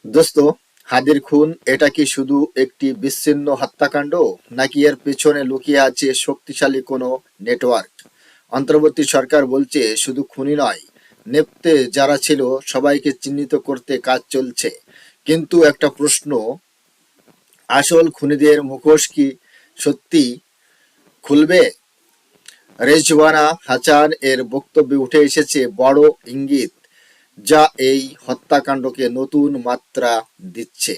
দোস্ত, হাদির খুন এটা কি শুধু একটি বিচ্ছিন্ন হত্যাকাণ্ড, নাকি এর পেছনে লুকিয়ে আছে শক্তিশালী কোনো নেটওয়ার্ক? অন্তর্বর্তী সরকার বলছে শুধু খুনি নয়, নেপথ্যে যারা ছিল সবাইকে চিহ্নিত করতে কাজ চলছে। কিন্তু একটা প্রশ্ন, আসল খুনিদের মুখোশ কি সত্যি খুলবে? রেজওয়ানা হাসান এর বক্তব্যে উঠে এসেছে বড় ইঙ্গিত, যা এই হত্যাকাণ্ডকে নতুন মাত্রা দিচ্ছে।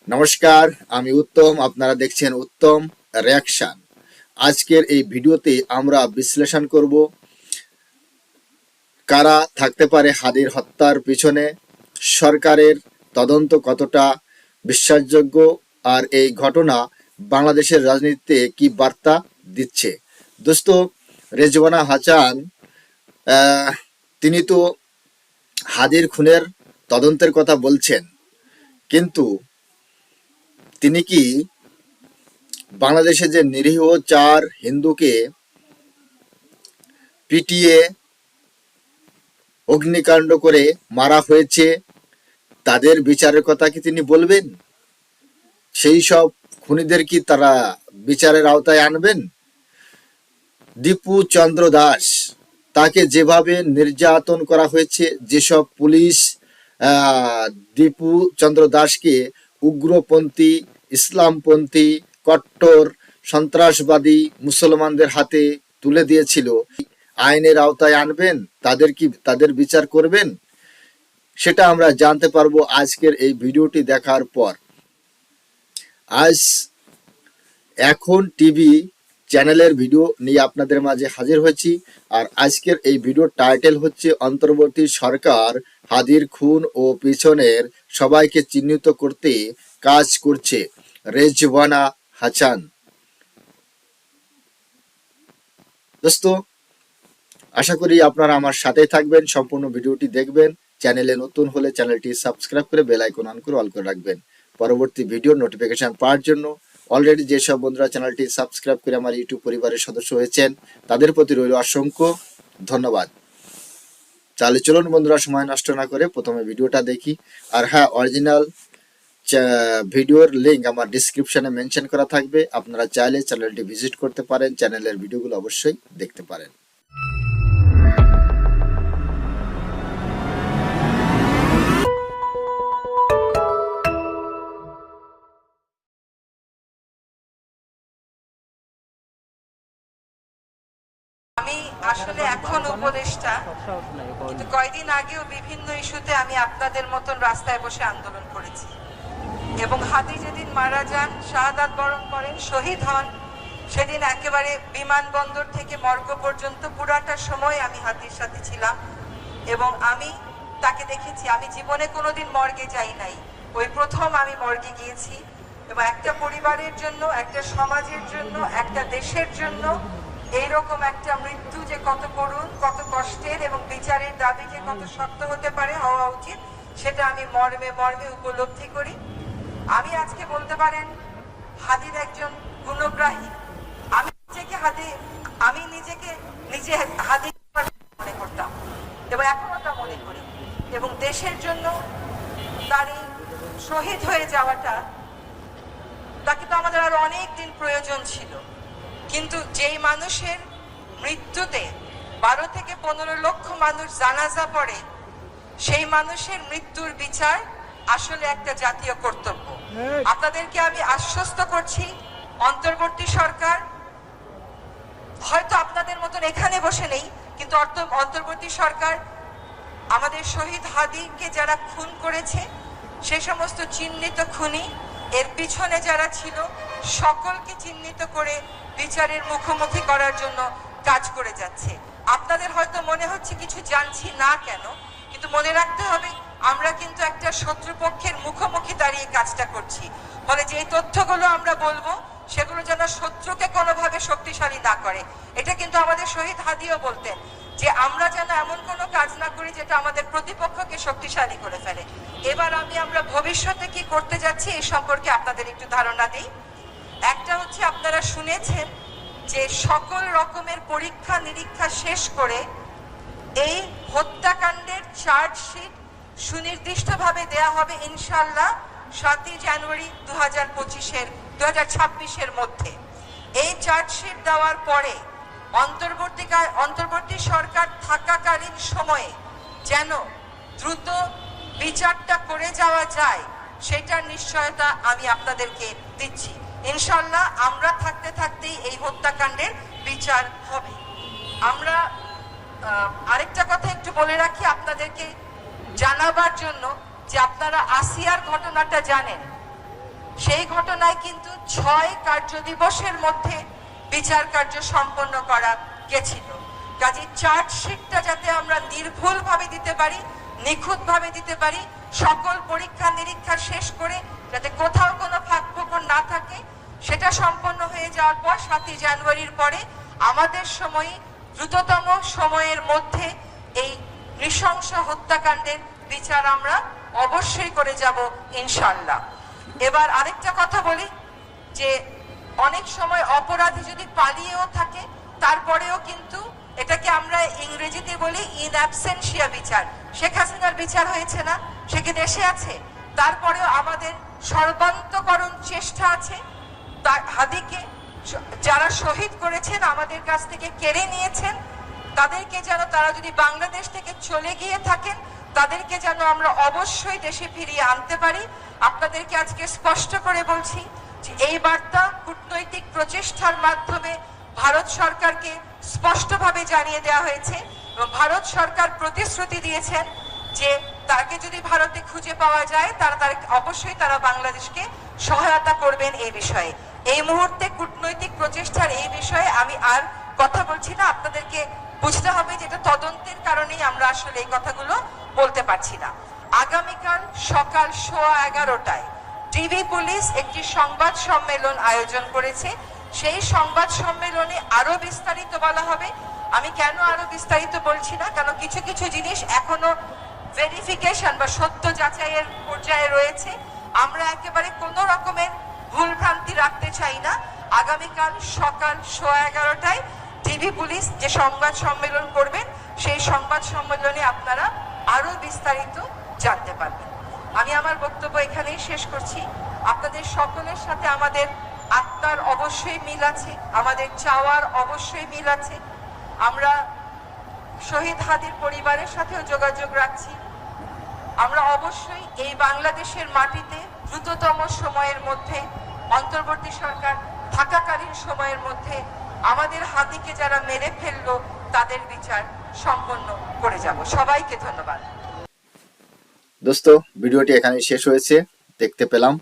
নমস্কার, আমি উত্তম, আপনারা দেখছেন উত্তম রিয়াকশন। আজকের এই ভিডিওতে আমরা বিশ্লেষণ করব কারা থাকতে পারে হাদির হত্যার পিছনে, সরকারের তদন্ত কতটা বিশ্বাসযোগ্য, আর এই ঘটনা বাংলাদেশের রাজনীতিতে কি বার্তা দিচ্ছে। দোস্ত, রেজওয়ানা হাসান তিনি তো হাদির খুনের তদন্তের কথা বলছেন, কিন্তু তিনি কি বাংলাদেশে যে নিরীহ 4 হিন্দুকে পিটিয়ে অগ্নিকাণ্ড করে মারা হয়েছে তাদের বিচারের কথা কি তিনি বলবেন? সেই সব খুনিদের কি তারা বিচারের আওতায় আনবেন? দীপু চন্দ্র দাস, তাকে যেভাবে নির্যাতন করা হয়েছে, যেসব পুলিশ দীপু চন্দ্র দাসকে উগ্রপন্থী, ইসলামপন্থী, কট্টর সন্ত্রাসবাদী মুসলমানদের হাতে তুলে দিয়েছিল, আইনের আওতায় আনবেন? তাদের বিচার করবেন? সেটা আমরা জানতে পারবো আজকের এই ভিডিওটি দেখার পর। আজ এখন টিভি চ্যানেলের ভিডিও নিয়ে আপনাদের মাঝে হাজির হয়েছি, আর আজকের এই ভিডিওর টাইটেল হচ্ছে অন্তর্বর্তী সরকার হাদির খুন ও পিছনের সবাইকে চিহ্নিত করতে কাজ করছে রেজওয়ানা হাসান। দোস্ত, আশা করি আপনারা আমার সাথেই থাকবেন, সম্পূর্ণ ভিডিওটি দেখবেন। চ্যানেলে নতুন হলে চ্যানেলটি সাবস্ক্রাইব করে বেল আইকন অন করে অল করে রাখবেন পরবর্তী ভিডিওর নোটিফিকেশন পাওয়ার জন্য। অলরেডি যেসব বন্ধুরা চ্যানেলটি সাবস্ক্রাইব করে আমার ইউটিউব পরিবারের সদস্য হয়েছেন, তাদের প্রতি রইল অসংখ্য ধন্যবাদ। তাহলে চলুন বন্ধুরা, সময় নষ্ট না করে প্রথমে ভিডিওটা দেখি। আর হ্যাঁ, অরিজিনাল ভিডিওর লিঙ্ক আমার ডিসক্রিপশনে মেনশন করা থাকবে, আপনারা চাইলে চ্যানেলটি ভিজিট করতে পারেন, চ্যানেলের ভিডিওগুলো অবশ্যই দেখতে পারেন। আমি আসলে এখন উপদেষ্টা, কিন্তু কয়েকদিন আগেও বিভিন্ন ইস্যুতে আমি আপনাদের মতন রাস্তায় বসে আন্দোলন করেছি। এবং হাদি যেদিন মারা যান, শাহাদাত বরণ করেন, শহীদ হন, সেদিন একেবারে বিমানবন্দর থেকে মর্গ পর্যন্ত পুরাটা সময় আমি হাদির সাথে ছিলাম এবং আমি তাকে দেখেছি। আমি জীবনে কোনোদিন মর্গে যাই নাই, ওই প্রথম আমি মর্গে গিয়েছি। এবং একটা পরিবারের জন্য, একটা সমাজের জন্য, একটা দেশের জন্য এইরকম একটা মৃত্যু যে কত করুণ, কত কষ্টের, এবং বিচারের দাবি যে কত শক্ত হতে পারে, হওয়া উচিত, সেটা আমি মর্মে মর্মে উপলব্ধি করি। আমি আজকে বলতে পারেন হাদির একজন গুণগ্রাহী। আমি নিজেকে নিজে হাদি মনে করতাম এবং এখনো তা মনে করি। এবং দেশের জন্য তার এই শহীদ হয়ে যাওয়াটা, তাকে তো আমাদের আরো অনেক দিন প্রয়োজন ছিল। কিন্তু যেই মানুষের মৃত্যুতে 12 থেকে 15 লক্ষ মানুষ জানাজা পড়ে, সেই মানুষের মৃত্যুর বিচার আসলে একটা জাতীয় কর্তব্য। আপনাদেরকে আমি আশ্বস্ত করছি, অন্তর্বর্তী সরকার হয়তো আপনাদের মতন এখানে বসে নেই, কিন্তু অন্তর্বর্তী সরকার আমাদের শহীদ হাদিকে যারা খুন করেছে, সে সমস্ত চিহ্নিত খুনি, এর পিছনে যারা ছিল, সকলকে চিহ্নিত করে বিচারের মুখোমুখি করার জন্য কাজ করে যাচ্ছে। আপনাদের হয়তো মনে হচ্ছে কিছু জানছি না কেন, কিন্তু মনে রাখতে হবে আমরা কিন্তু একটা শত্রুপক্ষের মুখোমুখি দাঁড়িয়ে কাজটা করছি। ফলে যে তথ্যগুলো আমরা বলবো, সেগুলো যেন শত্রুকে কোনোভাবে শক্তিশালী না করে। এটা কিন্তু আমাদের শহীদ হাদিও বলতেন, যে আমরা যেন এমন কোনো কাজ না করি যেটা আমাদের প্রতিপক্ষকে শক্তিশালী করে ফেলে। এবার আমরা ভবিষ্যতে কি করতে যাচ্ছি এই সম্পর্কে আপনাদের একটু ধারণা দিই। একটা হচ্ছে, আপনারা শুনেছেন যে সকল রকমের পরীক্ষা নিরীক্ষা শেষ করে এই হত্যাকাণ্ডের চার্জশিট সুনির্দিষ্টভাবে দেয়া হবে ইনশাআল্লাহ 7ই জানুয়ারি 2025-এর মধ্যে। এই চার্জশিট দেওয়ার পরে অন্তর্বর্তী সরকার থাকাকালীন সময়ে যেন দ্রুত বিচারটা করে যাওয়া যায় সেটার নিশ্চয়তা আমি আপনাদেরকে দিচ্ছি। ইনশাআল্লাহ আমরা থাকতে থাকতেই এই হত্যাকাণ্ডের বিচার হবে। আমরা আরেকটা কথা একটু বলে রাখি আপনাদেরকে জানাবার জন্য, যে আপনারা আসিয়ার ঘটনাটা জানেন। সেই ঘটনায় কিন্তু 6 কার্যদিবসের মধ্যে বিচার কার্য সম্পন্ন করা গেছিল। কাজে চার্জশিটটা যাতে আমরা নির্ভুলভাবে দিতে পারি, নিখুঁতভাবে দিতে পারি, সকল পরীক্ষা নিরীক্ষা শেষ করে যাতে কোথাও কোনো ফাঁকফোকর না থাকে, সেটা সম্পন্ন হয়ে যাওয়ার পর 7ই জানুয়ারির পরে আমাদের সময়ে দ্রুততম সময়ের মধ্যে এই নৃশংস হত্যাকাণ্ডের বিচার আমরা অবশ্যই করে যাব ইনশাআল্লাহ। এবার আরেকটা কথা বলি, যে অনেক সময় অপরাধী যদি পালিয়েও থাকে তারপরেও কিন্তু এটাকে আমরা ইংরেজিতে বলি ইন অ্যাবসেন্সিয়া বিচার। শেখ হাসিনার বিচার হয়েছে না, সে কি দেশে আছে? তারপরেও আমাদের সর্বান্তকরণ চেষ্টা আছে হাদিকে যারা শহীদ করেছেন, আমাদের কাছ থেকে কেড়ে নিয়েছেন, তাদেরকে যেন, তারা যদি বাংলাদেশ থেকে চলে গিয়ে থাকেন, তাদেরকে যেন আমরা অবশ্যই দেশে ফিরিয়ে আনতে পারি। আপনাদেরকে আজকে স্পষ্ট করে বলছি যে এই বার্তা কূটনৈতিক প্রচেষ্টার মাধ্যমে ভারত সরকারকে স্পষ্টভাবে জানিয়ে দেওয়া হয়েছে এবং ভারত সরকার প্রতিশ্রুতি দিয়েছেন যে তাকে যদি ভারতে খুঁজে পাওয়া যায় তারা অবশ্যই তারা বাংলাদেশকে সহায়তা করবেন এই বিষয়ে। এই মুহূর্তে কূটনৈতিক প্রচেষ্টার এই বিষয়ে আমি আর কথা বলছি না। আপনাদেরকে বুঝতে হবে যে এটা তদন্তের কারণেই আমরা আসলে এই কথাগুলো বলতে পারছি না। আগামীকাল সকাল 11:15টায় টিভি পুলিশ একটি সংবাদ সম্মেলন আয়োজন করেছে। সেই সংবাদ সম্মেলনে আরো বিস্তারিত বলা হবে। আমি কেন আরো বিস্তারিত বলছি না, কারণ কিছু কিছু জিনিস এখনো ভেরিফিকেশন বা সত্য যাচাইয়ের পর্যায়ে রয়েছে। আমরা একেবারে কোনো রকমের ভুলভ্রান্তি রাখতে চাই না। আগামীকাল সকাল 11:15টায় টিভি পুলিশ যে সংবাদ সম্মেলন করবেন, সেই সংবাদ সম্মেলনে আপনারা আরো বিস্তারিত জানতে পারবেন। আমি আমার বক্তব্য এখানেই শেষ করছি। আপনাদের সকলের সাথে আমাদের আত্মার অবশ্যই মিল আছে, আমাদের চাওয়ার অবশ্যই মিল আছে। আমরা শহীদ হাদির পরিবারের সাথেও যোগাযোগ রাখছি। আমরা অবশ্যই এই বাংলাদেশের মাটিতে দ্রুততম সময়ের মধ্যে, অন্তর্বর্তী সরকার থাকাকালীন সময়ের মধ্যে আমাদের হাদিকে যারা মেরে ফেললো তাদের বিচার সম্পন্ন করে যাব। সবাইকে ধন্যবাদ। দোস্ত, ভিডিওটি এখানে শেষ হয়েছে। দেখতে পেলাম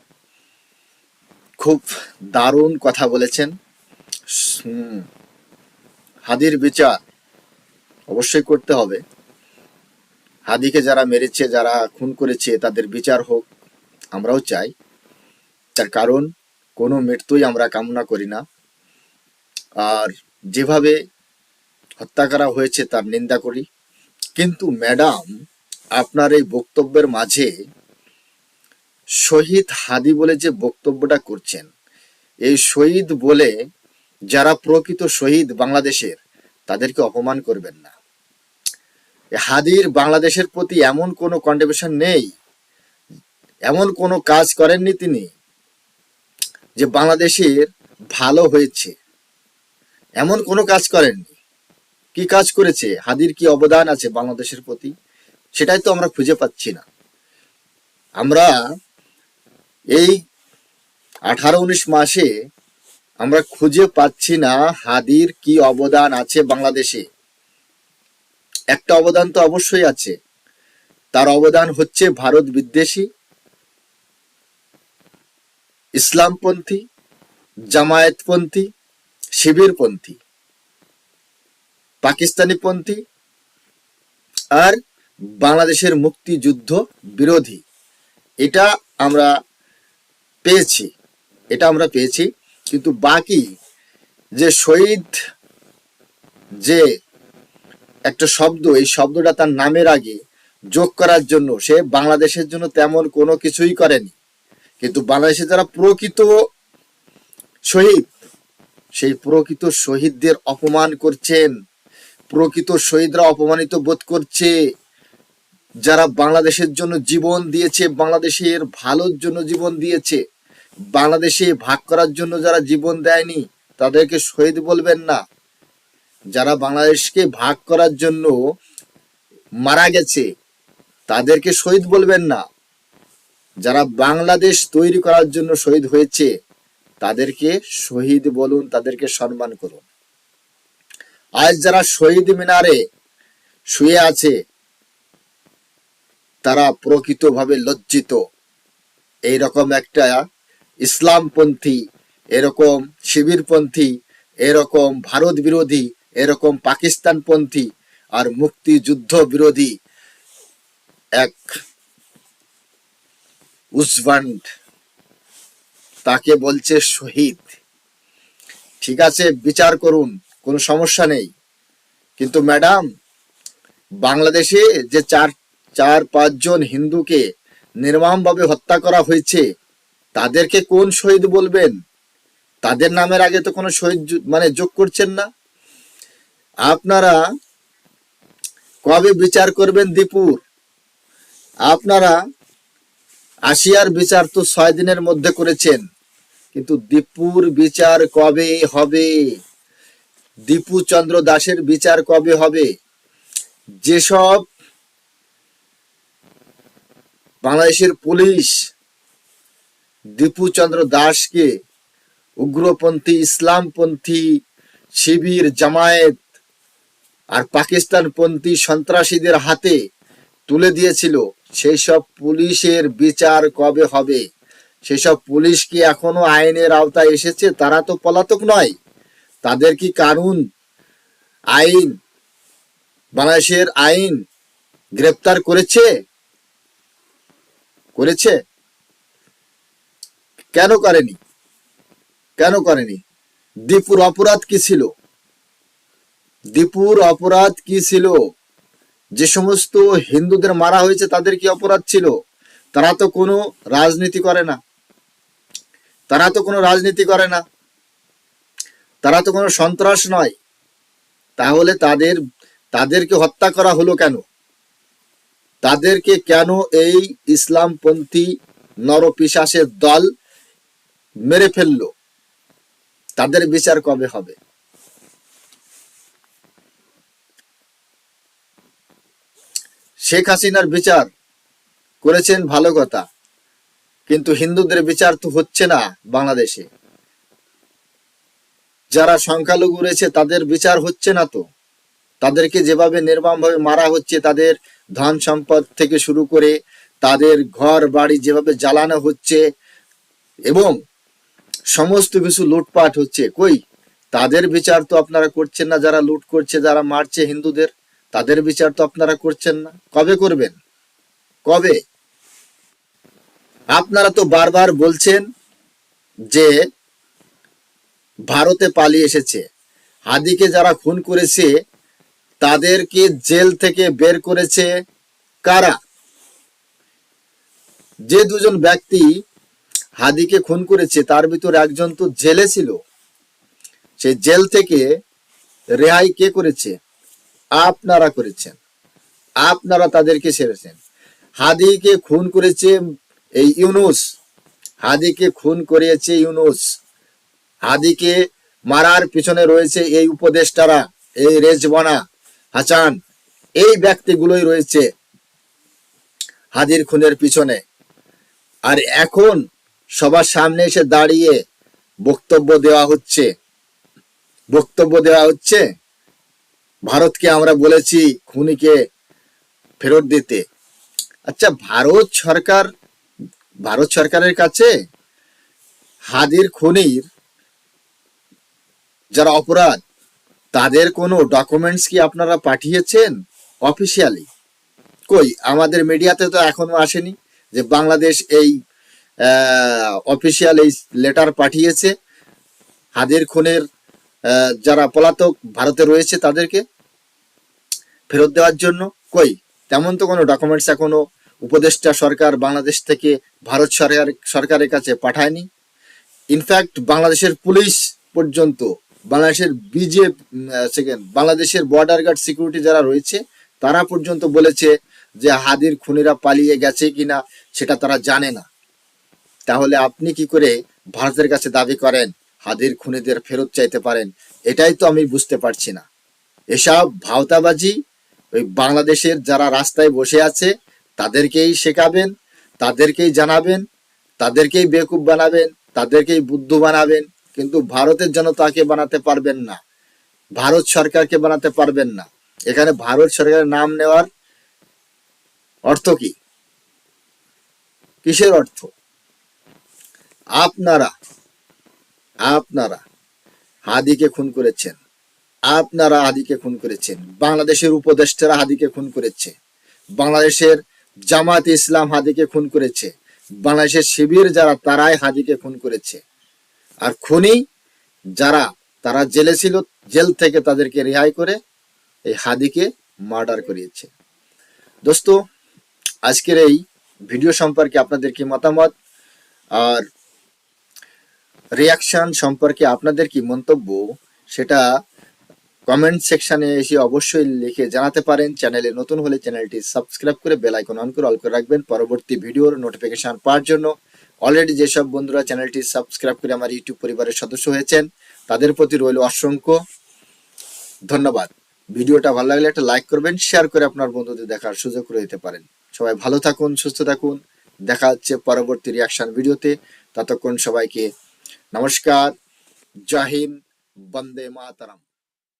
খুব দারুণ কথা বলেছেন। হাদির বিচার অবশ্যই করতে হবে। হাদিকে যারা মেরেছে, যারা খুন করেছে, তাদের বিচার হোক, আমরাও চাই। তার কারণ কোনো মৃত্যুই আমরা কামনা করি না। আর যেভাবে হত্যা করা হয়েছে তার নিন্দা করি। কিন্তু ম্যাডাম, আপনার এই বক্তব্যের মাঝে শহীদ হাদি বলে যে বক্তব্যটা করছেন, এই শহীদ বলে যারা প্রকৃত শহীদ বাংলাদেশের, তাদেরকে অপমান করবেন না। হাদির বাংলাদেশের প্রতি এমন কোনো কন্ট্রিবিউশন নেই, এমন কোনো কাজ করেননি তিনি যে বাংলাদেশের ভালো হয়েছে, এমন কোনো কাজ করেননি। কি কাজ করেছে? হাদির কি অবদান আছে বাংলাদেশের প্রতি? সেটাই তো আমরা খুঁজে পাচ্ছি না। আমরা এই 18-19 মাসে আমরা খুঁজে পাচ্ছি না হাদির কি অবদান আছে বাংলাদেশে। একটা অবদান তো অবশ্যই আছে, তার অবদান হচ্ছে ভারত বিদ্বেষী, ইসলামপন্থী, জামায়াতপন্থী, শিবিরপন্থী, পাকিস্তানিপন্থী আর বাংলাদেশের মুক্তিযুদ্ধ বিরোধী। এটা আমরা পেয়েছি। কিন্তু বাকি যে শহীদ যে একটা শব্দ, এই শব্দটা তার নামের আগে যোগ করার জন্য সে বাংলাদেশের জন্য তেমন কোনো কিছুই করেনি। কিন্তু বাংলাদেশে যারা প্রকৃত শহীদ, সেই প্রকৃত শহীদদের অপমান করছেন। প্রকৃত শহীদরা অপমানিত বোধ করছে। যারা বাংলাদেশের জন্য জীবন দিয়েছে, বাংলাদেশের ভালোর জন্য জীবন দিয়েছে, বাংলাদেশে ভাগ করার জন্য যারা জীবন দেয়নি তাদেরকে শহীদ বলবেন না। যারা বাংলাদেশকে ভাগ করার জন্য মারা গেছে তাদেরকে শহীদ বলবেন না। যারা বাংলাদেশ তৈরি করার জন্য শহীদ হয়েছে তাদেরকে শহীদ বলুন, তাদেরকে সম্মান করুন। আজ যারা শহীদ মিনারে শুয়ে আছে তারা প্রকৃতভাবে লজ্জিত। এইরকম একটা ইসলামপন্থী, এরকম শিবিরপন্থী, এরকম ভারত বিরোধী, এরকম পাকিস্তানপন্থী আর মুক্তিযুদ্ধ বিরোধী এক উসবান্ড, তাকে বলছে শহীদ। ঠিক আছে, বিচার করুন, কোনো সমস্যা নেই। কিন্তু ম্যাডাম, বাংলাদেশে যে চার পাঁচজন হিন্দুকে নির্মমভাবে হত্যা করা হয়েছে তাদেরকে কোন শহীদ বলবেন? তাদের নামের আগে তো কোনো শহীদ যোগ করছেন না। আপনারা কবে বিচার করবেন দীপুর? আপনারা আশিয়ার বিচার তো 6 দিনের মধ্যে করেছেন, কিন্তু দীপুর বিচার কবে হবে? দীপু চন্দ্র দাসের বিচার কবে হবে? যেসব বাংলাদেশের পুলিশ দীপু চন্দ্র দাসকে উগ্রপন্থী, ইসলামপন্থী, শিবির, জামায়াত আর পাকিস্তানপন্থী সন্ত্রাসীদের হাতে তুলে দিয়েছিল, সেই সব পুলিশের বিচার কবে হবে? সেসব পুলিশ কি এখনো আইনের আওতায় এসেছে? তারা তো পলাতক নয়। তাদের কি কানুন, আইন, বাংলাদেশের আইন গ্রেপ্তার করেছে? কেন করেনি? দীপুর অপরাধ কি ছিল? যে সমস্ত হিন্দুদের মারা হয়েছে তাদের কি অপরাধ ছিল? তারা তো কোনো রাজনীতি করে না, তারা তো কোনো সন্ত্রাস নয়। তাহলে তাদেরকে হত্যা করা হলো কেন? তাদেরকে কেন এই ইসলামপন্থী নরপিশাচের দল মেরে ফেললো? তাদের বিচার কবে হবে? শেখ হাসিনার বিচার করেছেন, ভালো কথা, কিন্তু হিন্দুদের বিচার তো হচ্ছে না বাংলাদেশে। যারা সংখ্যালঘু রয়েছে তাদের বিচার হচ্ছে না তো। তাদেরকে যেভাবে নির্মমভাবে মারা হচ্ছে, তাদের ধন সম্পদ থেকে শুরু করে তাদের ঘর বাড়ি যেভাবে জ্বালানো হচ্ছে এবং সমস্ত কিছু লুটপাট হচ্ছে, কই তাদের বিচার তো আপনারা করছেন না। যারা লুট করছে, যারা মারছে হিন্দুদের, তাদের বিচার তো আপনারা করছেন না। কবে করবেন? কবে? আপনারা তো বারবার বলছেন যে ভারতে পালিয়ে এসেছে। হাদিকে যারা খুন করেছে তাদেরকে জেল থেকে বের করেছে কারা? যে দুজন ব্যক্তি হাদিকে খুন করেছে তার ভিতর একজন তো জেলে ছিল। সেই জেল থেকে রেহাই কে করেছে? আপনারা করেছেন। আপনারা তাদেরকে ছেড়েছেন। হাদিকে খুন করেছে এই ইউনুস, হাদিকে খুন করিয়েছে ইউনুস, হাদিকে মারার পিছনে রয়েছে এই উপদেষ্টারা, এই রেজবানা হাসান, এই ব্যক্তিগুলোই রয়েছে হাদির খুনের পিছনে। আর এখন সবার সামনে এসে দাঁড়িয়ে বক্তব্য দেওয়া হচ্ছে ভারতকে আমরা বলেছি খুনিকে ফেরত দিতে। আচ্ছা, ভারত সরকারের কাছে হাদির খুনির যারা অপরাধ তাদের কোনো ডকুমেন্টস কি আপনারা পাঠিয়েছেন অফিসিয়ালি? কই, আমাদের মিডিয়াতে তো এখনো আসেনি যে বাংলাদেশ এই অফিসিয়াল এই লেটার পাঠিয়েছে হাদির খুনের যারা পলাতক ভারতে রয়েছে তাদেরকে ফেরত দেওয়ার জন্য। কই, তেমন তো কোনো ডকুমেন্টস এখনো উপদেষ্টা সরকার বাংলাদেশ থেকে ভারত সরকারের কাছে পাঠায়নি। ইনফ্যাক্ট বাংলাদেশের পুলিশ পর্যন্ত, বাংলাদেশের বাংলাদেশের বর্ডার গার্ড সিকিউরিটি যারা রয়েছে তারা পর্যন্ত বলেছে যে হাদির খুনিরা পালিয়ে গেছে কিনা সেটা তারা জানে না, তাহলে আপনি কি করে ভারতের কাছে দাবি করেন হাদির খুনিদের ফেরত চাইতে পারেন? এটাই তো আমি বুঝতে পারছি না। এসব ভাওতাবাজি ওই বাংলাদেশের যারা রাস্তায় বসে আছে তাদেরকেই শেখাবেন, তাদেরকেই জানাবেন, তাদেরকেই বেকুব বানাবেন, তাদেরকেই বুদ্ধ বানাবেন, কিন্তু ভারতের জনতাকে বানাতে পারবেন না, ভারত সরকারকে বানাতে পারবেন না। এখানে ভারত সরকারের নাম নেওয়ার অর্থ কি? কিসের অর্থ? আপনারা আপনারা হাদিকে খুন করেছেন, আপনারা হাদিকে খুন করেছেন, বাংলাদেশের উপদেষ্টারা হাদিকে খুন করেছে, বাংলাদেশের জামাত ইসলাম হাদিকে খুন করেছে, বাংলাদেশের শিবির যারা তারাই হাদিকে খুন করেছে। আর খুনি যারা তারা জেলে ছিল, জেল থেকে তাদেরকে রেহাই করে এই হাদিকে মার্ডার করিয়েছে। দোস্ত, আজকের এই ভিডিও সম্পর্কে আপনাদের কি মতামত আর রিয়াকশন সম্পর্কে আপনাদের কি মন্তব্য সেটা কমেন্ট সেকশনে এসে অবশ্যই লিখে জানাতে পারেন। চ্যানেলে নতুন হলে চ্যানেলটি সাবস্ক্রাইব করে বেল আইকন অন করে অল করে রাখবেন পরবর্তী ভিডিওর নোটিফিকেশন পাওয়ার জন্য। অলরেডি যেসব বন্ধুরা চ্যানেলটি সাবস্ক্রাইব করে আমার ইউটিউব পরিবারের সদস্য হয়েছেন তাদের প্রতি রইল অসংখ্য ধন্যবাদ। ভিডিওটা ভালো লাগলে একটা লাইক করবেন, শেয়ার করে আপনার বন্ধুদের দেখার সুযোগ করে দিতে পারেন। সবাই ভালো থাকুন, সুস্থ থাকুন, দেখা হচ্ছে পরবর্তী রিয়াকশন ভিডিওতে। ততক্ষণ সবাইকে নমস্কার, জয় হিন্দ, বন্দে মাতরম।